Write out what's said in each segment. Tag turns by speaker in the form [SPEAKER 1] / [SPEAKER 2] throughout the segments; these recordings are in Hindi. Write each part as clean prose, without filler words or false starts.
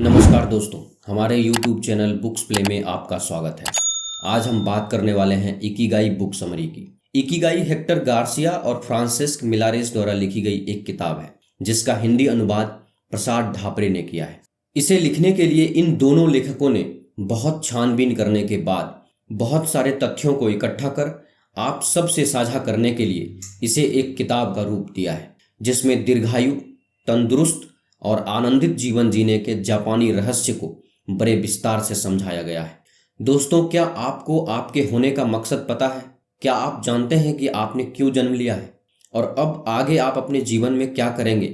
[SPEAKER 1] नमस्कार दोस्तों, हमारे YouTube चैनल बुक्स प्ले में आपका स्वागत है। आज हम बात करने वाले हैं इकिगाई बुक समरी की। इकिगाई हेक्टर गार्सिया और फ्रांसिस्क मिलारेस द्वारा लिखी गई एक किताब है जिसका हिंदी अनुवाद प्रसाद ढापरे ने किया है। इसे लिखने के लिए इन दोनों लेखकों ने बहुत छानबीन करने के बाद बहुत सारे तथ्यों को इकट्ठा कर आप सबसे साझा करने के लिए इसे एक किताब का रूप दिया है जिसमें दीर्घायु, तंदुरुस्त और आनंदित जीवन जीने के जापानी रहस्य को बड़े विस्तार से समझाया गया है। दोस्तों, क्या आपको आपके होने का मकसद पता है? क्या आप जानते हैं कि आपने क्यों जन्म लिया है और अब आगे आप अपने जीवन में क्या करेंगे?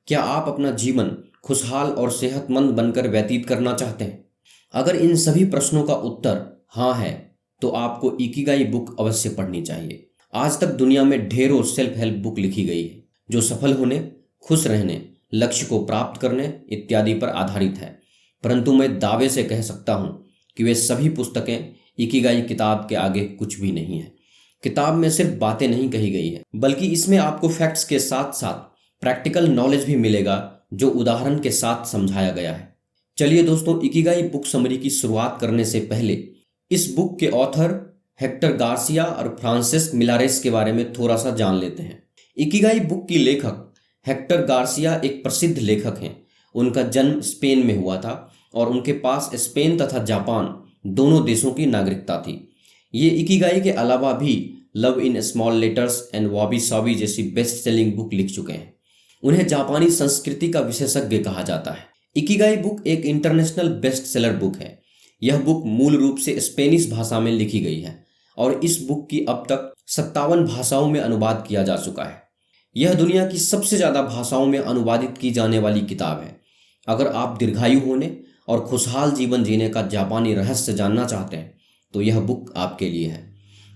[SPEAKER 1] क्या आप अपना जीवन खुशहाल और सेहतमंद बनकर व्यतीत करना चाहते हैं? अगर इन सभी प्रश्नों का उत्तर हाँ है तो आपको इकिगाई बुक अवश्य पढ़नी चाहिए। आज तक दुनिया में ढेरों सेल्फ हेल्प बुक लिखी गई है जो सफल होने, खुश रहने, लक्ष्य को प्राप्त करने इत्यादि पर आधारित है, परंतु मैं दावे से कह सकता हूं कि वे सभी पुस्तकें इकिगाई किताब के आगे कुछ भी नहीं है। किताब में सिर्फ बातें नहीं कही गई है, बल्कि इसमें आपको फैक्ट्स के साथ साथ प्रैक्टिकल नॉलेज भी मिलेगा जो उदाहरण के साथ समझाया गया है। चलिए दोस्तों, इकिगाई बुक समरी की शुरुआत करने से पहले इस बुक के ऑथर हेक्टर गार्सिया और फ्रांसिस्क मिलारेस के बारे में थोड़ा सा जान लेते हैं। इकिगाई बुक की लेखक हेक्टर गार्सिया एक प्रसिद्ध लेखक हैं। उनका जन्म स्पेन में हुआ था और उनके पास स्पेन तथा जापान दोनों देशों की नागरिकता थी। ये इकिगाई के अलावा भी love in small letters and Wabi Sabi जैसी बेस्ट सेलिंग बुक लिख चुके हैं। उन्हें जापानी संस्कृति का विशेषज्ञ कहा जाता है। इकिगाई बुक एक इंटरनेशनल बेस्ट सेलर बुक है। यह बुक मूल रूप से स्पेनिश भाषा में लिखी गई है और इस बुक की अब तक 57 भाषाओं में अनुवाद किया जा चुका है। यह दुनिया की सबसे ज़्यादा भाषाओं में अनुवादित की जाने वाली किताब है। अगर आप दीर्घायु होने और खुशहाल जीवन जीने का जापानी रहस्य जानना चाहते हैं तो यह बुक आपके लिए है।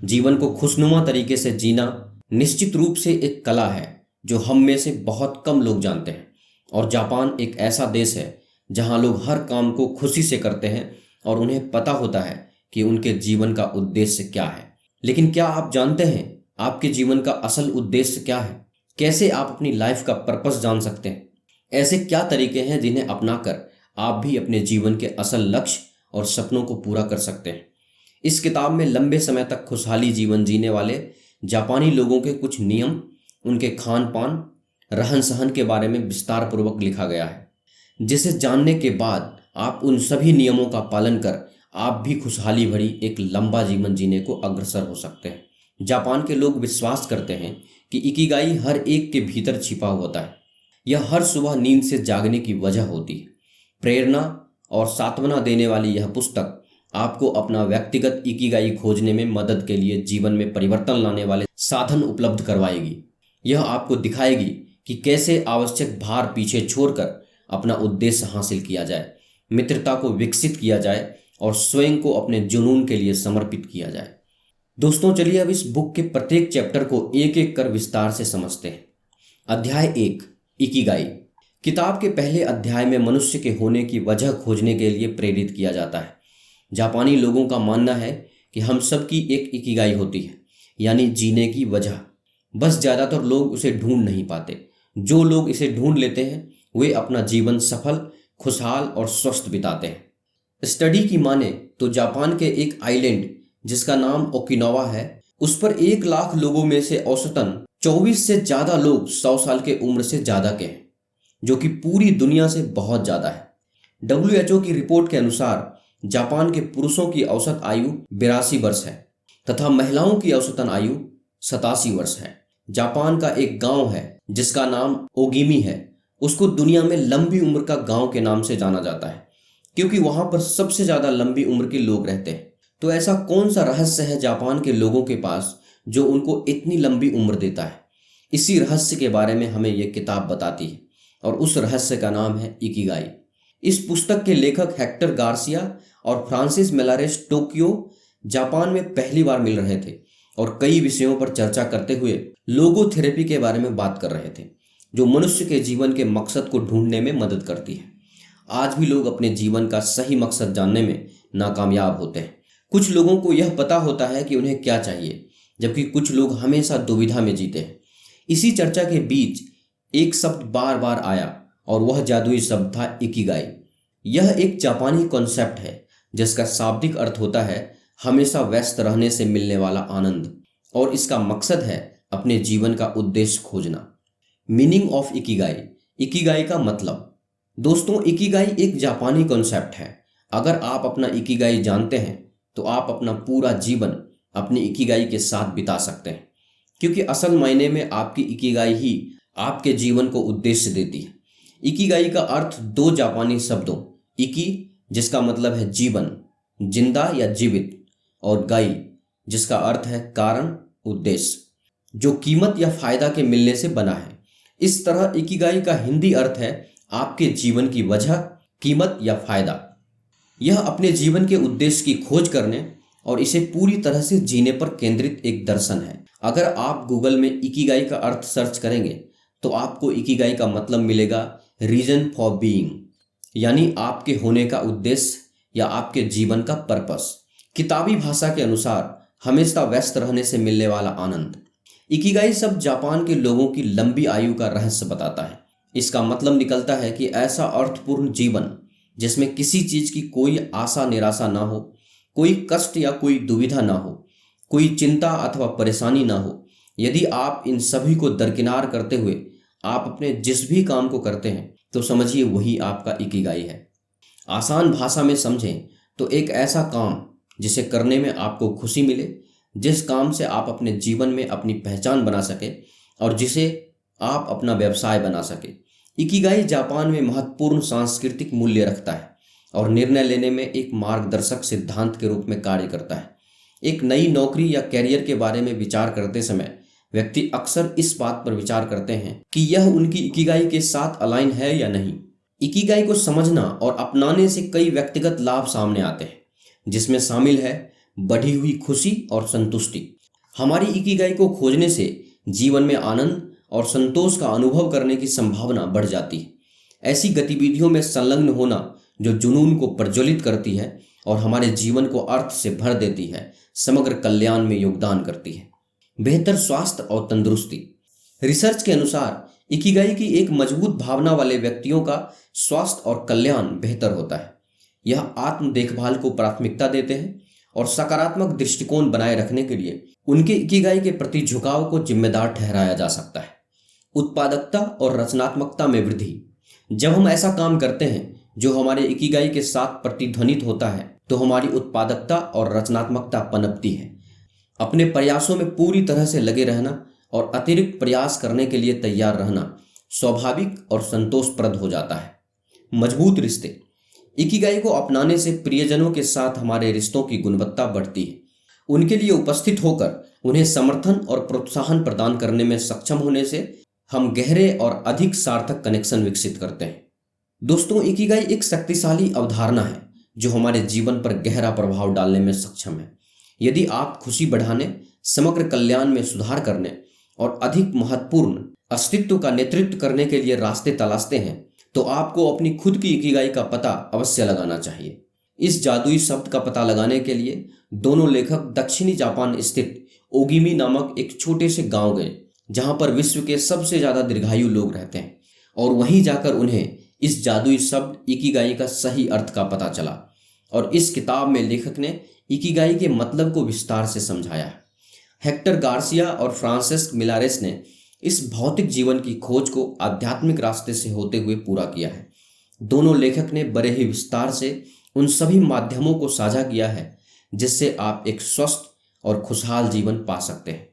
[SPEAKER 1] जीवन को खुशनुमा तरीके से जीना निश्चित रूप से एक कला है जो हम में से बहुत कम लोग जानते हैं, और जापान एक ऐसा देश है जहां लोग हर काम को खुशी से करते हैं और उन्हें पता होता है कि उनके जीवन का उद्देश्य क्या है। लेकिन क्या आप जानते हैं आपके जीवन का असल उद्देश्य क्या है? कैसे आप अपनी लाइफ का पर्पस जान सकते हैं? ऐसे क्या तरीके हैं जिन्हें अपनाकर आप भी अपने जीवन के असल लक्ष्य और सपनों को पूरा कर सकते हैं? इस किताब में लंबे समय तक खुशहाली जीवन जीने वाले जापानी लोगों के कुछ नियम, उनके खान पान, रहन सहन के बारे में विस्तार पूर्वक लिखा गया है, जिसे जानने के बाद आप उन सभी नियमों का पालन कर आप भी खुशहाली भरी एक लंबा जीवन जीने को अग्रसर हो सकते हैं। जापान के लोग विश्वास करते हैं कि इकिगाई हर एक के भीतर छिपा होता है। यह हर सुबह नींद से जागने की वजह होती है। प्रेरणा और सांत्वना देने वाली यह पुस्तक आपको अपना व्यक्तिगत इकिगाई खोजने में मदद के लिए जीवन में परिवर्तन लाने वाले साधन उपलब्ध करवाएगी। यह आपको दिखाएगी कि कैसे आवश्यक भार पीछे छोड़कर अपना उद्देश्य हासिल किया जाए, मित्रता को विकसित किया जाए और स्वयं को अपने जुनून के लिए समर्पित किया जाए। दोस्तों, चलिए अब इस बुक के प्रत्येक चैप्टर को एक एक कर विस्तार से समझते हैं। अध्याय 1, इकिगाई। किताब के पहले अध्याय में मनुष्य के होने की वजह खोजने के लिए प्रेरित किया जाता है। जापानी लोगों का मानना है कि हम सबकी एक इकिगाई होती है, यानी जीने की वजह। बस ज़्यादातर लोग उसे ढूंढ नहीं पाते। जो लोग इसे ढूंढ लेते हैं वे अपना जीवन सफल, खुशहाल और स्वस्थ बिताते हैं। स्टडी की माने तो जापान के एक आइलैंड जिसका नाम ओकिनावा है, उस पर 1 लाख लोगों में से औसतन 24 से ज्यादा लोग 100 साल के उम्र से ज्यादा के हैं, जो कि पूरी दुनिया से बहुत ज्यादा है। WHO की रिपोर्ट के अनुसार जापान के पुरुषों की औसत आयु 82 वर्ष है तथा महिलाओं की औसतन आयु 87 वर्ष है। जापान का एक गांव है जिसका नाम ओगिमी है। उसको दुनिया में लंबी उम्र का गांव के नाम से जाना जाता है क्योंकि वहां पर सबसे ज्यादा लंबी उम्र के लोग रहते हैं। तो ऐसा कौन सा रहस्य है जापान के लोगों के पास जो उनको इतनी लंबी उम्र देता है? इसी रहस्य के बारे में हमें यह किताब बताती है और उस रहस्य का नाम है इकिगाई। इस पुस्तक के लेखक हेक्टर गार्सिया और फ्रांसिस मिलारेस टोक्यो, जापान में पहली बार मिल रहे थे और कई विषयों पर चर्चा करते हुए लोगोथेरेपी के बारे में बात कर रहे थे, जो मनुष्य के जीवन के मकसद को ढूंढने में मदद करती है। आज भी लोग अपने जीवन का सही मकसद जानने में नाकामयाब होते हैं। कुछ लोगों को यह पता होता है कि उन्हें क्या चाहिए, जबकि कुछ लोग हमेशा दुविधा में जीते हैं। इसी चर्चा के बीच एक शब्द बार बार आया और वह जादुई शब्द था इकिगाई। यह एक जापानी कॉन्सेप्ट है जिसका शाब्दिक अर्थ होता है हमेशा व्यस्त रहने से मिलने वाला आनंद, और इसका मकसद है अपने जीवन का उद्देश्य खोजना। Meaning of Ikigai. इकिगाई का मतलब। दोस्तों, इकिगाई एक जापानी कॉन्सेप्ट है। अगर आप अपना इकिगाई जानते हैं तो आप अपना पूरा जीवन अपनी इकिगाई के साथ बिता सकते हैं, क्योंकि असल मायने में आपकी इकिगाई ही आपके जीवन को उद्देश्य देती है। इकिगाई का अर्थ दो जापानी शब्दों इकी, जिसका मतलब है जीवन, जिंदा या जीवित, और गाई, जिसका अर्थ है कारण, उद्देश्य, जो कीमत या फायदा के मिलने से बना है। इस तरह इकिगाई का हिंदी अर्थ है आपके जीवन की वजह, कीमत या फायदा। यह अपने जीवन के उद्देश्य की खोज करने और इसे पूरी तरह से जीने पर केंद्रित एक दर्शन है। अगर आप गूगल में इकिगाई का अर्थ सर्च करेंगे तो आपको इकिगाई का मतलब मिलेगा रीजन फॉर बीइंग, यानी आपके होने का उद्देश्य या आपके जीवन का पर्पस। किताबी भाषा के अनुसार हमेशा व्यस्त रहने से मिलने वाला आनंद। इकिगाई शब्द जापान के लोगों की लंबी आयु का रहस्य बताता है। इसका मतलब निकलता है कि ऐसा अर्थपूर्ण जीवन जिसमें किसी चीज की कोई आशा निराशा ना हो, कोई कष्ट या कोई दुविधा ना हो, कोई चिंता अथवा परेशानी ना हो। यदि आप इन सभी को दरकिनार करते हुए आप अपने जिस भी काम को करते हैं तो समझिए वही आपका इकिगाई है। आसान भाषा में समझें तो एक ऐसा काम जिसे करने में आपको खुशी मिले, जिस काम से आप अपने जीवन में अपनी पहचान बना सके और जिसे आप अपना व्यवसाय बना सके। इकिगाई जापान में महत्वपूर्ण सांस्कृतिक मूल्य रखता है और निर्णय लेने में एक मार्गदर्शक सिद्धांत के रूप में कार्य करता है। एक नई नौकरी या कैरियर के बारे में विचार करते समय व्यक्ति अक्सर इस बात पर विचार करते हैं कि यह उनकी इकिगाई के साथ अलाइन है या नहीं। इकिगाई को समझना और अपनाने से कई व्यक्तिगत लाभ सामने आते हैं, जिसमें शामिल है बढ़ी हुई खुशी और संतुष्टि। हमारी इकिगाई को खोजने से जीवन में आनंद और संतोष का अनुभव करने की संभावना बढ़ जाती है। ऐसी गतिविधियों में संलग्न होना जो जुनून को प्रज्वलित करती है और हमारे जीवन को अर्थ से भर देती है, समग्र कल्याण में योगदान करती है। बेहतर स्वास्थ्य और तंदुरुस्ती। रिसर्च के अनुसार इकिगाई की एक मजबूत भावना वाले व्यक्तियों का स्वास्थ्य और कल्याण बेहतर होता है। यह आत्म देखभाल को प्राथमिकता देते हैं और सकारात्मक दृष्टिकोण बनाए रखने के लिए उनके इकिगाई के प्रति झुकाव को जिम्मेदार ठहराया जा सकता है। उत्पादकता और रचनात्मकता में वृद्धि। जब हम ऐसा काम करते हैं जो हमारे इकिगाई के साथ प्रतिध्वनित होता है तो हमारी उत्पादकता और रचनात्मकता पनपती है। अपने प्रयासों में पूरी तरह से लगे रहना और अतिरिक्त प्रयास करने के लिए तैयार रहना स्वाभाविक और संतोषप्रद हो जाता है। मजबूत रिश्ते। इकिगाई को अपनाने से प्रियजनों के साथ हमारे रिश्तों की गुणवत्ता बढ़ती है। उनके लिए उपस्थित होकर उन्हें समर्थन और प्रोत्साहन प्रदान करने में सक्षम होने से हम गहरे और अधिक सार्थक कनेक्शन विकसित करते हैं। दोस्तों, इकिगाई एक शक्तिशाली अवधारणा है जो हमारे जीवन पर गहरा प्रभाव डालने में सक्षम है। यदि आप खुशी बढ़ाने, समग्र कल्याण में सुधार करने और अधिक महत्वपूर्ण अस्तित्व का नेतृत्व करने के लिए रास्ते तलाशते हैं तो आपको अपनी खुद की इकिगाई का पता अवश्य लगाना चाहिए। इस जादुई शब्द का पता लगाने के लिए दोनों लेखक दक्षिणी जापान स्थित ओगिमी नामक एक छोटे से गांव गए, जहां पर विश्व के सबसे ज्यादा दीर्घायु लोग रहते हैं, और वहीं जाकर उन्हें इस जादुई शब्द इकिगाई का सही अर्थ का पता चला। और इस किताब में लेखक ने इकिगाई के मतलब को विस्तार से समझाया है। हेक्टर गार्सिया और फ्रांसिस्क मिलारेस ने इस भौतिक जीवन की खोज को आध्यात्मिक रास्ते से होते हुए पूरा किया है। दोनों लेखक ने बड़े ही विस्तार से उन सभी माध्यमों को साझा किया है जिससे आप एक स्वस्थ और खुशहाल जीवन पा सकते हैं,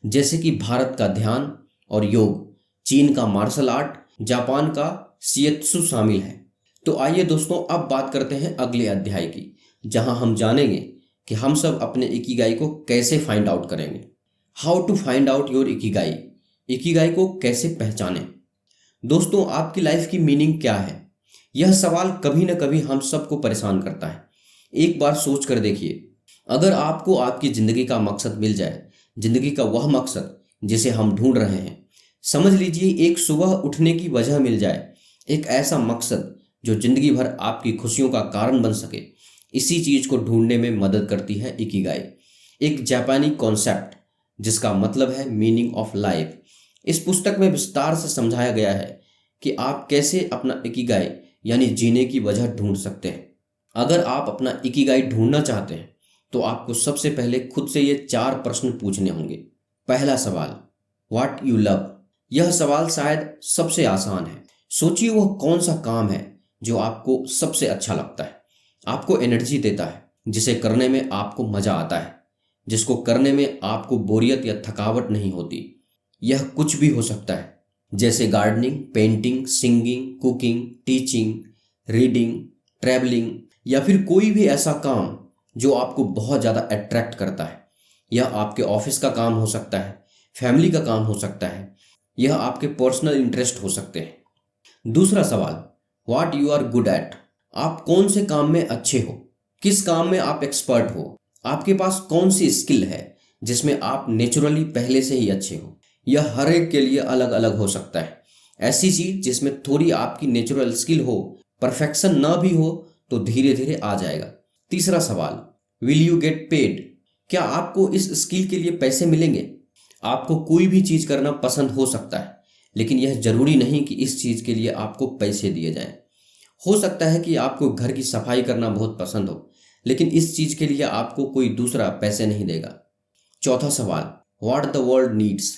[SPEAKER 1] जैसे कि भारत का ध्यान और योग, चीन का मार्शल आर्ट, जापान का शिएत्सु शामिल है। तो आइए दोस्तों, अब बात करते हैं अगले अध्याय की, जहां हम जानेंगे कि हम सब अपने इकिगाई को कैसे फाइंड आउट करेंगे। How to find out your ikigai. Ikigai को कैसे पहचानें। दोस्तों, आपकी लाइफ की मीनिंग क्या है? यह सवाल कभी न कभी हम सबको परेशान करता है। एक बार सोच कर देखिए, अगर आपको आपकी जिंदगी का मकसद मिल जाए, जिंदगी का वह मकसद जिसे हम ढूंढ रहे हैं, समझ लीजिए एक सुबह उठने की वजह मिल जाए, एक ऐसा मकसद जो जिंदगी भर आपकी खुशियों का कारण बन सके, इसी चीज को ढूंढने में मदद करती है इकिगाई, एक जापानी कॉन्सेप्ट जिसका मतलब है मीनिंग ऑफ लाइफ। इस पुस्तक में विस्तार से समझाया गया है कि आप कैसे अपना इकिगाई यानी जीने की वजह ढूंढ सकते हैं। अगर आप अपना इकिगाई ढूंढना चाहते हैं तो आपको सबसे पहले खुद से ये 4 प्रश्न पूछने होंगे। पहला सवाल, व्हाट यू लव। यह सवाल शायद सबसे आसान है। सोचिए वह कौन सा काम है जो आपको सबसे अच्छा लगता है, आपको एनर्जी देता है, जिसे करने में आपको मजा आता है, जिसको करने में आपको बोरियत या थकावट नहीं होती। यह कुछ भी हो सकता है, जैसे gardening, painting, singing, cooking, teaching, reading, travelling, या फिर कोई भी ऐसा काम जो आपको बहुत ज़्यादा अट्रैक्ट करता है। यह आपके ऑफिस का काम हो सकता है, फैमिली का काम हो सकता है, यह आपके पर्सनल इंटरेस्ट हो सकते हैं। दूसरा सवाल, what you are good at. आप कौन से काम में अच्छे हो, किस काम में आप एक्सपर्ट हो, आपके पास कौन सी स्किल है जिसमें आप नेचुरली पहले से ही अच्छे हो। यह हर एक के लिए अलग अलग हो सकता है। ऐसी चीज जिसमें थोड़ी आपकी नेचुरल स्किल हो, परफेक्शन ना भी हो तो धीरे धीरे आ जाएगा। तीसरा सवाल, विल यू गेट पेड। क्या आपको इस स्किल के लिए पैसे मिलेंगे। आपको कोई भी चीज करना पसंद हो सकता है, लेकिन यह जरूरी नहीं कि इस चीज के लिए आपको पैसे दिए जाएं। हो सकता है कि आपको घर की सफाई करना बहुत पसंद हो, लेकिन इस चीज के लिए आपको कोई दूसरा पैसे नहीं देगा। चौथा सवाल, व्हाट द वर्ल्ड नीड्स।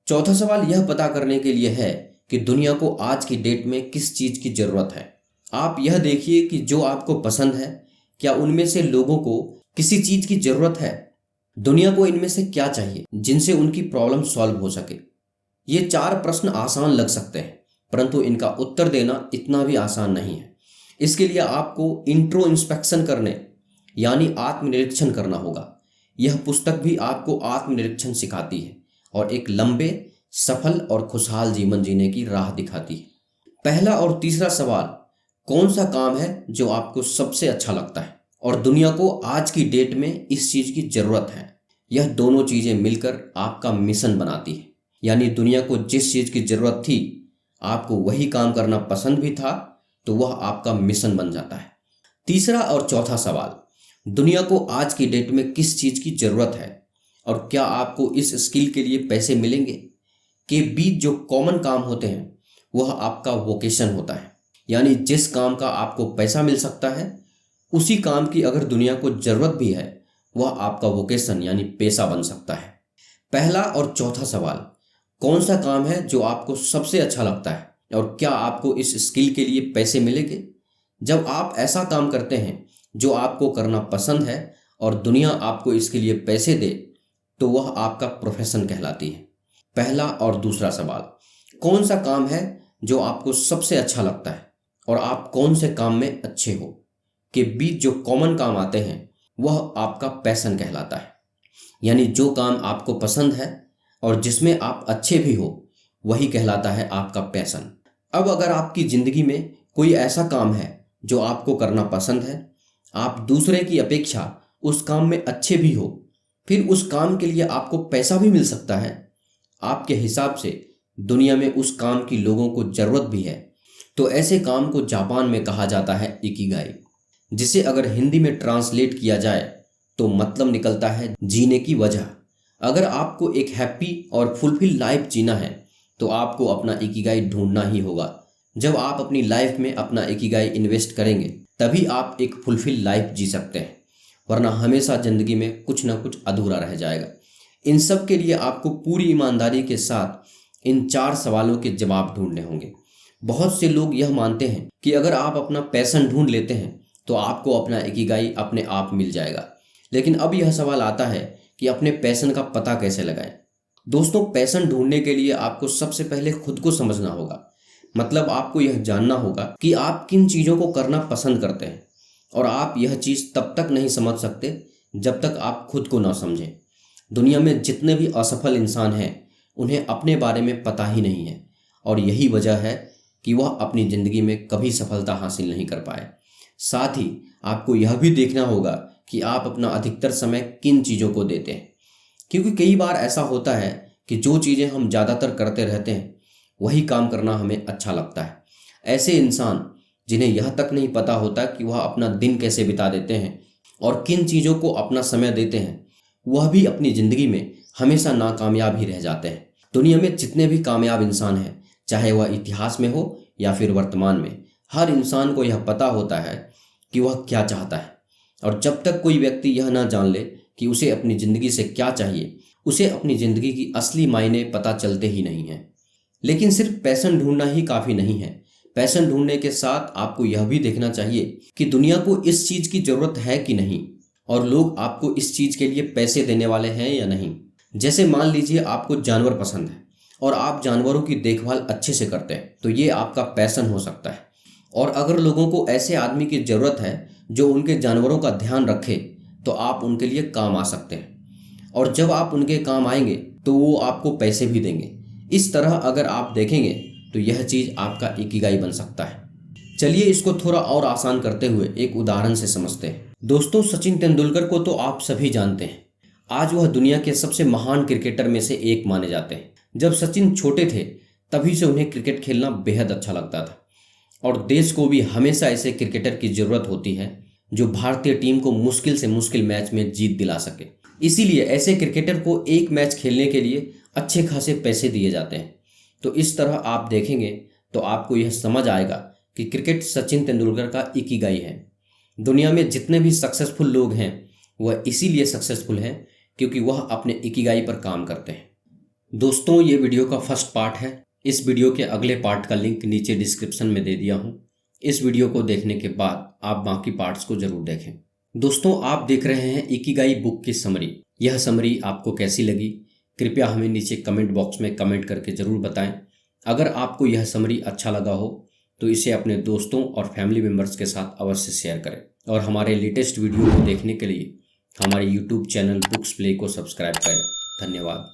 [SPEAKER 1] चौथा सवाल यह पता करने के लिए है कि दुनिया को आज की डेट में किस चीज की जरूरत है। आप यह देखिए कि जो आपको पसंद है, क्या उनमें से लोगों को किसी चीज की जरूरत है। दुनिया को इनमें से क्या चाहिए जिनसे उनकी प्रॉब्लम सॉल्व हो सके। ये 4 प्रश्न आसान लग सकते हैं, परंतु इनका उत्तर देना इतना भी आसान नहीं है। इसके लिए आपको इंट्रो इंस्पेक्शन करने यानी आत्मनिरीक्षण करना होगा। यह पुस्तक भी आपको आत्मनिरीक्षण सिखाती है और एक लंबे, सफल और खुशहाल जीवन जीने की राह दिखाती है। पहला और तीसरा सवाल, कौन सा काम है जो आपको सबसे अच्छा लगता है और दुनिया को आज की डेट में इस चीज की जरूरत है। यह दोनों चीजें मिलकर आपका मिशन बनाती है। यानी दुनिया को जिस चीज की जरूरत थी, आपको वही काम करना पसंद भी था, तो वह आपका मिशन बन जाता है। तीसरा और चौथा सवाल, दुनिया को आज की डेट में किस चीज की जरूरत है और क्या आपको इस स्किल के लिए पैसे मिलेंगे, के बीच जो कॉमन काम होते हैं वह आपका वोकेशन होता है। यानी जिस काम का आपको पैसा मिल सकता है, उसी काम की अगर दुनिया को जरूरत भी है, वह आपका वोकेशन यानी पेशा बन सकता है। पहला और चौथा सवाल, कौन सा काम है जो आपको सबसे अच्छा लगता है और क्या आपको इस स्किल के लिए पैसे मिलेंगे। जब आप ऐसा काम करते हैं जो आपको करना पसंद है और दुनिया आपको इसके लिए पैसे दे, तो वह आपका प्रोफेशन कहलाती है। पहला और दूसरा सवाल, कौन सा काम है जो आपको सबसे अच्छा लगता है और आप कौन से काम में अच्छे हो, के बीच जो कॉमन काम आते हैं वह आपका पैशन कहलाता है। यानी जो काम आपको पसंद है और जिसमें आप अच्छे भी हो, वही कहलाता है आपका पैशन। अब अगर आपकी जिंदगी में कोई ऐसा काम है जो आपको करना पसंद है, आप दूसरे की अपेक्षा उस काम में अच्छे भी हो, फिर उस काम के लिए आपको पैसा भी मिल सकता है, आपके हिसाब से दुनिया में उस काम की लोगों को जरूरत भी है, तो ऐसे काम को जापान में कहा जाता है इकिगाई, जिसे अगर हिंदी में ट्रांसलेट किया जाए तो मतलब निकलता है जीने की वजह। अगर आपको एक हैप्पी और फुलफिल लाइफ जीना है तो आपको अपना इकिगाई ढूंढना ही होगा। जब आप अपनी लाइफ में अपना इकिगाई इन्वेस्ट करेंगे, तभी आप एक फुलफिल लाइफ जी सकते हैं, वरना हमेशा जिंदगी में कुछ ना कुछ अधूरा रह जाएगा। इन सब के लिए आपको पूरी ईमानदारी के साथ इन 4 सवालों के जवाब ढूंढने होंगे। बहुत से लोग यह मानते हैं कि अगर आप अपना पैशन ढूंढ लेते हैं तो आपको अपना इकिगाई अपने आप मिल जाएगा। लेकिन अब यह सवाल आता है कि अपने पैशन का पता कैसे लगाएं। दोस्तों, पैशन ढूंढने के लिए आपको सबसे पहले खुद को समझना होगा। मतलब आपको यह जानना होगा कि आप किन चीज़ों को करना पसंद करते हैं, और आप यह चीज़ तब तक नहीं समझ सकते जब तक आप खुद को ना समझें। दुनिया में जितने भी असफल इंसान हैं, उन्हें अपने बारे में पता ही नहीं है, और यही वजह है कि वह अपनी ज़िंदगी में कभी सफलता हासिल नहीं कर पाए। साथ ही आपको यह भी देखना होगा कि आप अपना अधिकतर समय किन चीज़ों को देते हैं, क्योंकि कई बार ऐसा होता है कि जो चीज़ें हम ज़्यादातर करते रहते हैं वही काम करना हमें अच्छा लगता है। ऐसे इंसान जिन्हें यह तक नहीं पता होता कि वह अपना दिन कैसे बिता देते हैं और किन चीज़ों को अपना समय देते हैं, वह भी अपनी ज़िंदगी में हमेशा नाकामयाब ही रह जाते हैं। दुनिया में जितने भी कामयाब इंसान हैं, चाहे वह इतिहास में हो या फिर वर्तमान में, हर इंसान को यह पता होता है कि वह क्या चाहता है, और जब तक कोई व्यक्ति यह ना जान ले कि उसे अपनी ज़िंदगी से क्या चाहिए, उसे अपनी ज़िंदगी की असली मायने पता चलते ही नहीं हैं। लेकिन सिर्फ पैशन ढूंढना ही काफ़ी नहीं है। पैशन ढूंढने के साथ आपको यह भी देखना चाहिए कि दुनिया को इस चीज़ की ज़रूरत है कि नहीं, और लोग आपको इस चीज़ के लिए पैसे देने वाले हैं या नहीं। जैसे मान लीजिए आपको जानवर पसंद है और आप जानवरों की देखभाल अच्छे से करते हैं, तो ये आपका पैशन हो सकता है। और अगर लोगों को ऐसे आदमी की ज़रूरत है जो उनके जानवरों का ध्यान रखे, तो आप उनके लिए काम आ सकते हैं। और जब आप उनके काम आएंगे तो वो आपको पैसे भी देंगे। इस तरह अगर आप देखेंगे तो यह चीज़ आपका इकिगाई बन सकता है। चलिए इसको थोड़ा और आसान करते हुए एक उदाहरण से समझते हैं। दोस्तों, सचिन तेंदुलकर को तो आप सभी जानते हैं। आज वह दुनिया के सबसे महान क्रिकेटर में से एक माने जाते हैं। जब सचिन छोटे थे तभी से उन्हें क्रिकेट खेलना बेहद अच्छा लगता था, और देश को भी हमेशा ऐसे क्रिकेटर की ज़रूरत होती है जो भारतीय टीम को मुश्किल से मुश्किल मैच में जीत दिला सके। इसीलिए ऐसे क्रिकेटर को एक मैच खेलने के लिए अच्छे खासे पैसे दिए जाते हैं। तो इस तरह आप देखेंगे तो आपको यह समझ आएगा कि क्रिकेट सचिन तेंदुलकर का इकिगाई है। दुनिया में जितने भी सक्सेसफुल लोग हैं वह इसीलिए सक्सेसफुल हैं क्योंकि वह अपने इकिगाई पर काम करते हैं। दोस्तों, ये वीडियो का फर्स्ट पार्ट है। इस वीडियो के अगले पार्ट का लिंक नीचे डिस्क्रिप्शन में दे दिया हूँ। इस वीडियो को देखने के बाद आप बाकी पार्ट्स को जरूर देखें। दोस्तों, आप देख रहे हैं इकिगाई बुक की समरी। यह समरी आपको कैसी लगी, कृपया हमें नीचे कमेंट बॉक्स में कमेंट करके ज़रूर बताएं। अगर आपको यह समरी अच्छा लगा हो तो इसे अपने दोस्तों और फैमिली मेम्बर्स के साथ अवश्य शेयर करें, और हमारे लेटेस्ट वीडियो को देखने के लिए हमारे यूट्यूब चैनल बुक्स प्ले को सब्सक्राइब करें। धन्यवाद।